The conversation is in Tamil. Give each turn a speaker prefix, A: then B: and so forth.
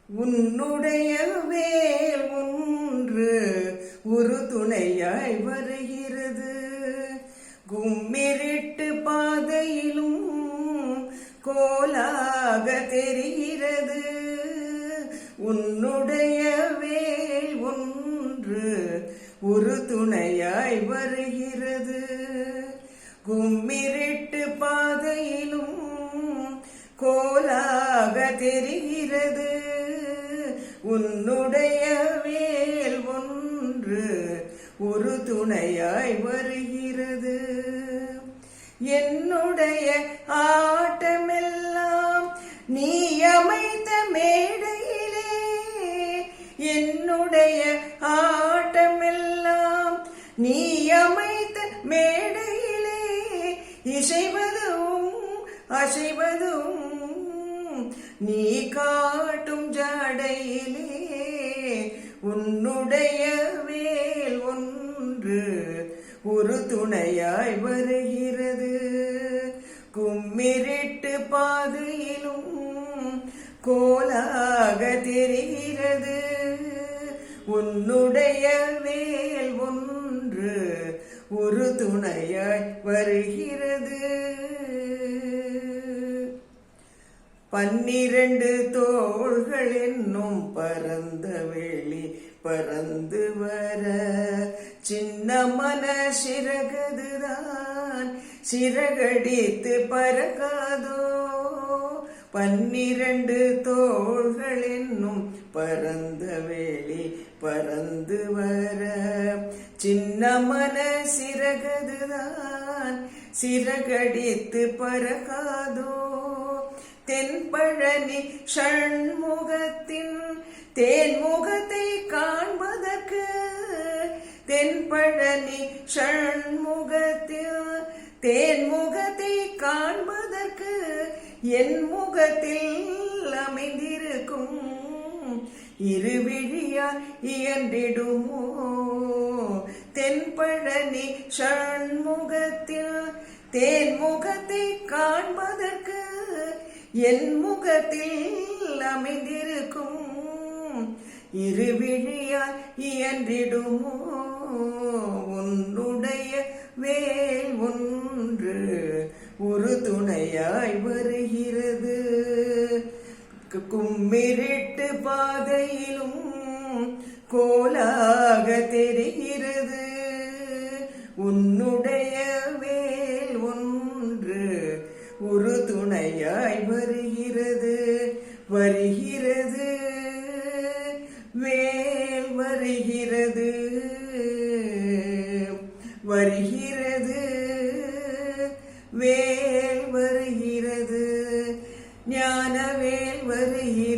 A: உன்னுடைய வேல் ஒன்று ஒரு துணையாய் வருகிறது. கும்மிருட்டு பாதையிலும் கோலாக தெரிகிறது. உன்னுடைய வேல் ஒன்று ஒரு துணையாய் வருகிறது. கும்மிருட்டு பாதையிலும் கோலாக தெரிகிறது. உன்னுடைய வேல் ஒன்று ஒரு துணையாய் வருகிறது. என்னுடைய ஆட்டமெல்லாம் நீ அமைத்த மேடையிலே, என்னுடைய ஆட்டமெல்லாம் நீ அமைத்த மேடையிலே, இசைவதும் அசைவதும் நீ காட்டும் ஜடையிலே. உன்னுடைய வேல் ஒன்று ஒரு துணையாய் வருகிறது. கும்மிருட்டு பாதையிலும் கோலாக தெரிகிறது. உன்னுடைய வேல் ஒன்று ஒரு துணையாய் வருகிறது. 12 தோள்கள் என்னும் பரந்த வெளி பறந்து வர, சின்ன மன சிறகதுதான் சிறகடித்து பறக்காதோ. 12 தோள்கள் என்னும் பரந்த வெளி பறந்து வர, சின்ன மன சிறகதுதான் சிறகடித்து பறக்காதோ. தென்பழனி ஷண்முகத்தின் தேன்முகத்தை காண்பதற்கு, தென்பழனி ஷண்முகத்தின் தேன்முகத்தை காண்பதற்கு என் முகத்தில் அமைந்திருக்கும் இருவிழியால் இயன்றிடுமோ. தென்பழனி ஷண்முகத்தில் தேன்முகத்தை காண்பதற்கு என் முகத்தில் அமைந்திருக்கும் இருவிழியால் இயன்றிடுமோ. உன்னுடைய வேல் ஒன்று ஒரு துணையாய் வருகிறது. கும்மிருட்டு பாதையிலும் கோலாக தெரிகிறது. உன்னுடைய வேல் ஒன்று ஒரு துணையாய் வருகிறது. வருகிறது வேல் வருகிறது. வருகிறது வேல் வருகிறது. ஞான வேல் வருகிறது.